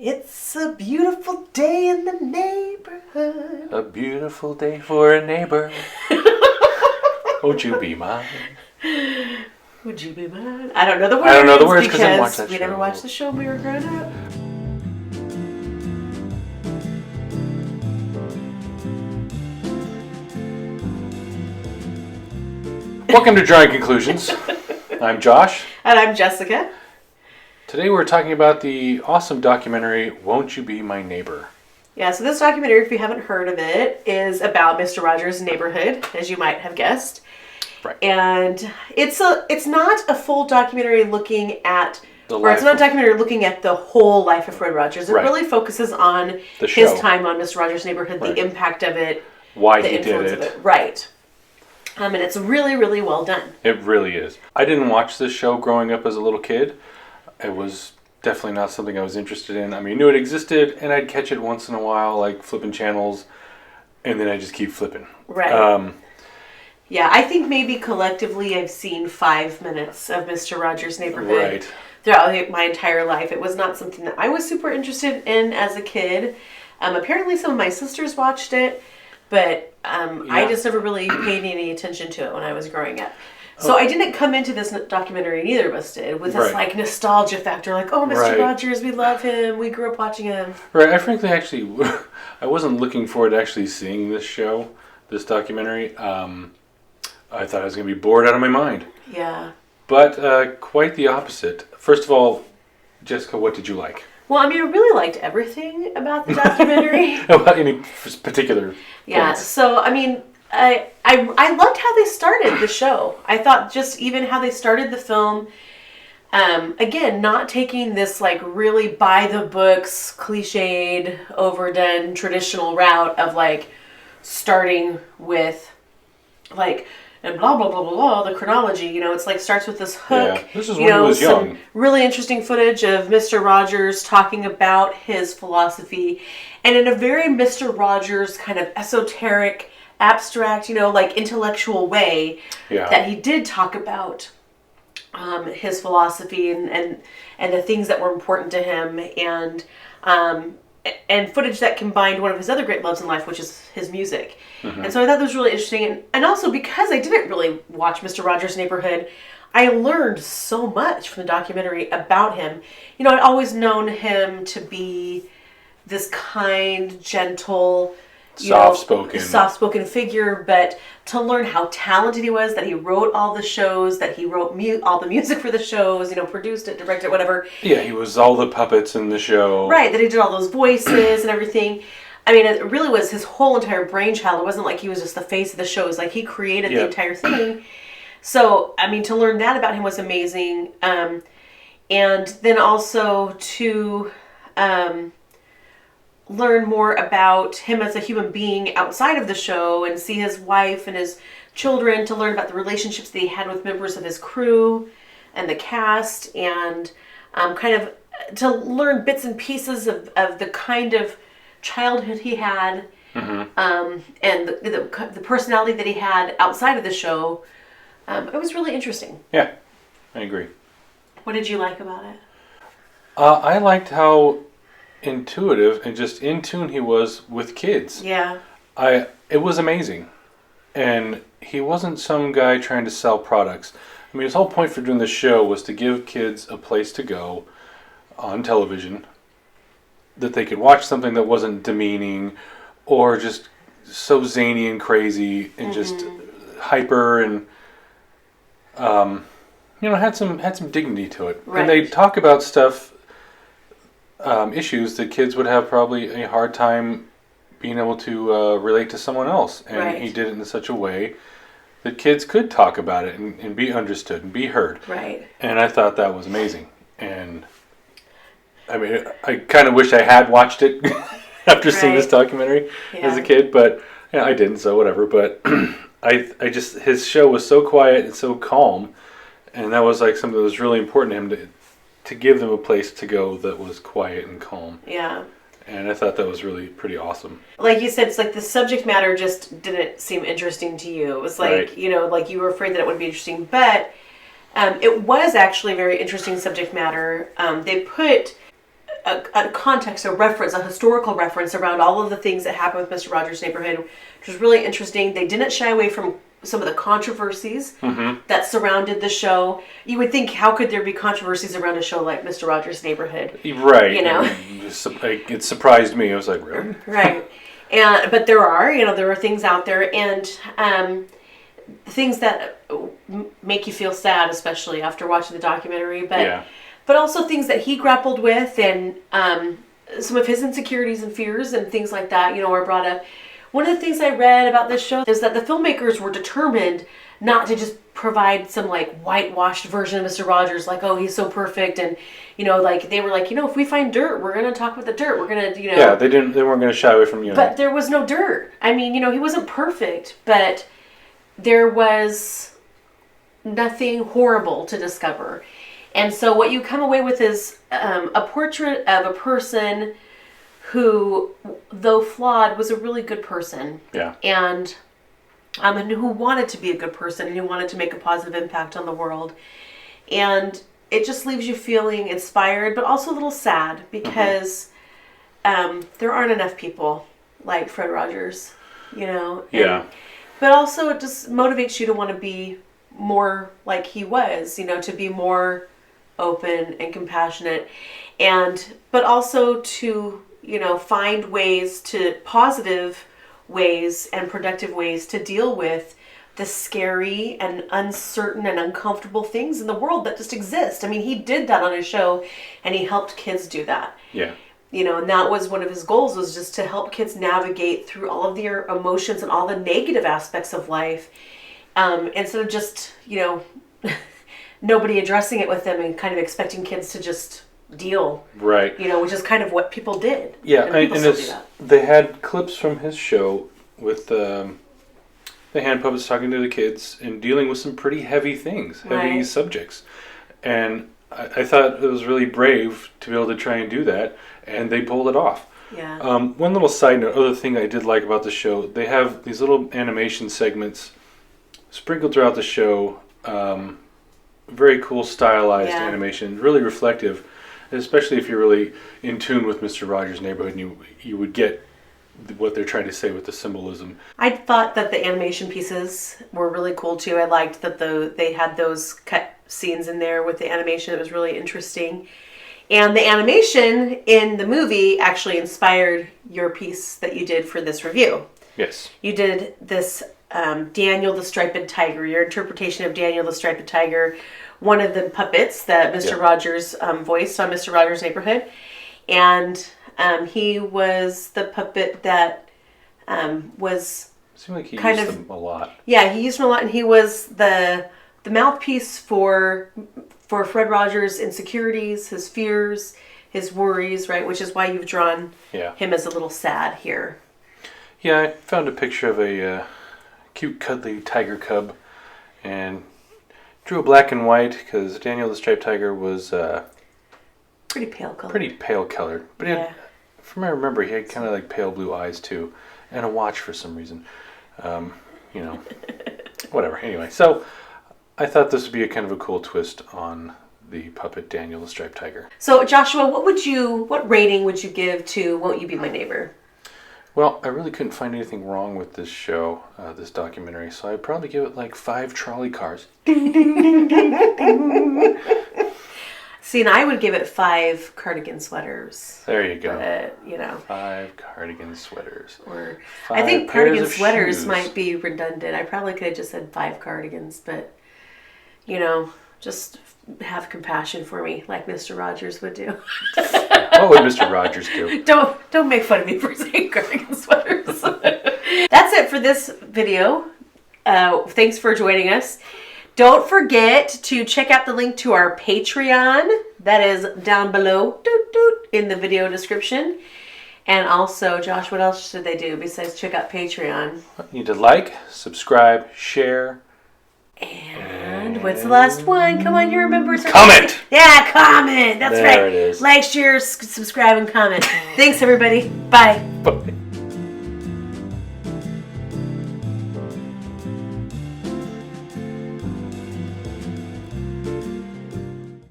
It's a beautiful day in the neighborhood. A beautiful day for a neighbor. Won't you be mine? Would you be mine? I don't know the words. I don't know the words because I didn't watch that show. We never watched the show when we were growing up. Welcome to Drawing Conclusions. I'm Josh. And I'm Jessica. Today we're talking about the awesome documentary, Won't You Be My Neighbor? Yeah, so this documentary, if you haven't heard of it, is about Mr. Rogers' neighborhood, as you might have guessed. Right. And it's not a full documentary looking at, it's not a documentary looking at the whole life of Fred Rogers. It really focuses on his time on Mr. Rogers' neighborhood, the impact of it, why the he influence did it. of it. Right. And it's really, really well done. It really is. I didn't watch this show growing up as a little kid. It was definitely not something I was interested in. I mean, I knew it existed, and I'd catch it once in a while, like flipping channels, and then I just keep flipping. Right. Yeah, I think maybe collectively I've seen 5 minutes of Mr. Rogers' Neighborhood throughout my entire life. It was not something that I was super interested in as a kid. Apparently some of my sisters watched it, but I just never really paid any attention to it when I was growing up. So I didn't come into this documentary, and neither of us did, with this like nostalgia factor, like, oh, Mr. Rogers, we love him, we grew up watching him. Right, I frankly actually, I wasn't looking forward to actually seeing this show, this documentary. I thought I was going to be bored out of my mind. Yeah. But quite the opposite. First of all, Jessica, what did you like? Well, I mean, I really liked everything about the documentary. About any particular points? So, I mean, I loved how they started the show. I thought just even how they started the film, again, not taking this like really by the books, cliched, overdone, traditional route of like starting with like and blah blah blah blah blah the chronology. You know, it's like starts with this hook. Yeah, this is when he was young. Really interesting footage of Mr. Rogers talking about his philosophy, and in a very Mr. Rogers kind of esoteric, abstract, like intellectual way that he did talk about his philosophy and the things that were important to him, and footage that combined one of his other great loves in life, which is his music. Mm-hmm. And so I thought that was really interesting. And also because I didn't really watch Mr. Rogers' Neighborhood, I learned so much from the documentary about him. I'd always known him to be this kind, gentle, soft-spoken figure, but to learn how talented he was, that he wrote all the shows, that he wrote all the music for the shows, produced it, directed it, whatever. Yeah, he was all the puppets in the show. Right, that he did all those voices and everything. I mean, it really was his whole entire brainchild. It wasn't like he was just the face of the show. It was like he created the entire thing. So, I mean, to learn that about him was amazing. And then also to learn more about him as a human being outside of the show and see his wife and his children, to learn about the relationships that he had with members of his crew and the cast, and kind of to learn bits and pieces of the kind of childhood he had, and the personality that he had outside of the show. It was really interesting. Yeah, I agree. What did you like about it? I liked how intuitive and just in tune he was with kids. Yeah. It was amazing. And he wasn't some guy trying to sell products. I mean, his whole point for doing this show was to give kids a place to go on television that they could watch something that wasn't demeaning or just so zany and crazy and just hyper and had some dignity to it. Right. And they talk about stuff, issues that kids would have probably a hard time being able to relate to someone else. And he did it in such a way that kids could talk about it and be understood and be heard. Right. And I thought that was amazing. And I mean, I kind of wish I had watched it after seeing this documentary as a kid, but I didn't, so whatever. But his show was so quiet and so calm, and that was like something that was really important to him to give them a place to go that was quiet and calm. Yeah. And I thought that was really pretty awesome. Like you said, it's like the subject matter just didn't seem interesting to you. It was like, like you were afraid that it wouldn't be interesting, but it was actually very interesting subject matter. They put a context, a reference, a historical reference around all of the things that happened with Mr. Rogers' Neighborhood, which was really interesting. They didn't shy away from some of the controversies that surrounded the show. You would think, how could there be controversies around a show like Mr. Rogers' Neighborhood? Right. It surprised me. I was like, really? Right. But there are things out there, and things that make you feel sad, especially after watching the documentary. But also things that he grappled with, and some of his insecurities and fears and things like that, are brought up. One of the things I read about this show is that the filmmakers were determined not to just provide some like whitewashed version of Mr. Rogers, like, oh, he's so perfect, and like they were like, if we find dirt, we're gonna talk about the dirt. We're gonna, Yeah, they weren't gonna shy away from But there was no dirt. I mean, he wasn't perfect, but there was nothing horrible to discover. And so what you come away with is a portrait of a person who, though flawed, was a really good person. Yeah. And who wanted to be a good person, and who wanted to make a positive impact on the world. And it just leaves you feeling inspired, but also a little sad, because there aren't enough people like Fred Rogers, Yeah. But also it just motivates you to want to be more like he was, to be more open and compassionate, but also to find positive ways and productive ways to deal with the scary and uncertain and uncomfortable things in the world that just exist. I mean, he did that on his show, and he helped kids do that. Yeah. And that was one of his goals, was just to help kids navigate through all of their emotions and all the negative aspects of life, instead of just nobody addressing it with them and kind of expecting kids to just deal. Right. Which is kind of what people did. Yeah, and still do that. They had clips from his show with the hand puppets talking to the kids and dealing with some pretty heavy things, heavy subjects. And I thought it was really brave to be able to try and do that, and they pulled it off. Yeah. One little side note, other thing I did like about the show, they have these little animation segments sprinkled throughout the show. Very cool stylized animation, really reflective, especially if you're really in tune with Mr. Rogers' Neighborhood, and you would get what they're trying to say with the symbolism. I thought that the animation pieces were really cool too. I liked that they had those cut scenes in there with the animation. It was really interesting. And the animation in the movie actually inspired your piece that you did for this review. Yes. You did this Daniel the Striped Tiger, your interpretation of Daniel the Striped Tiger, one of the puppets that Mr. Rogers voiced on Mr. Rogers' Neighborhood. And he was the puppet that was... Seemed like he used them a lot. Yeah, he used them a lot, and he was the mouthpiece for Fred Rogers' insecurities, his fears, his worries, right? Which is why you've drawn him as a little sad here. Yeah, I found a picture of a cute, cuddly tiger cub, and drew a black and white because Daniel the Striped Tiger was pretty pale colored. Pretty pale colored, but he had, from what I remember, he had kind of like pale blue eyes too, and a watch for some reason. Whatever. Anyway, so I thought this would be a kind of a cool twist on the puppet Daniel the Striped Tiger. So Joshua, what rating would you give to Won't You Be My Neighbor? Well, I really couldn't find anything wrong with this show, this documentary, so I'd probably give it like 5 trolley cars. Ding, ding, ding, ding, ding. See, and I would give it 5 cardigan sweaters. There you go. But, 5 cardigan sweaters. Or I think cardigan sweaters might be redundant. I probably could have just said 5 cardigans, but, just have compassion for me like Mr. Rogers would do. What would Mr. Rogers do? Don't make fun of me for saying cardigan sweaters. That's it for this video. Thanks for joining us. Don't forget to check out the link to our Patreon. That is down below in the video description. And also, Josh, what else should they do besides check out Patreon? You need to like, subscribe, share. And what's the last one? Come on, you remember something? Comment! Yeah, comment. That's right. There it is. Like, share, subscribe, and comment. Thanks, everybody. Bye. Bye.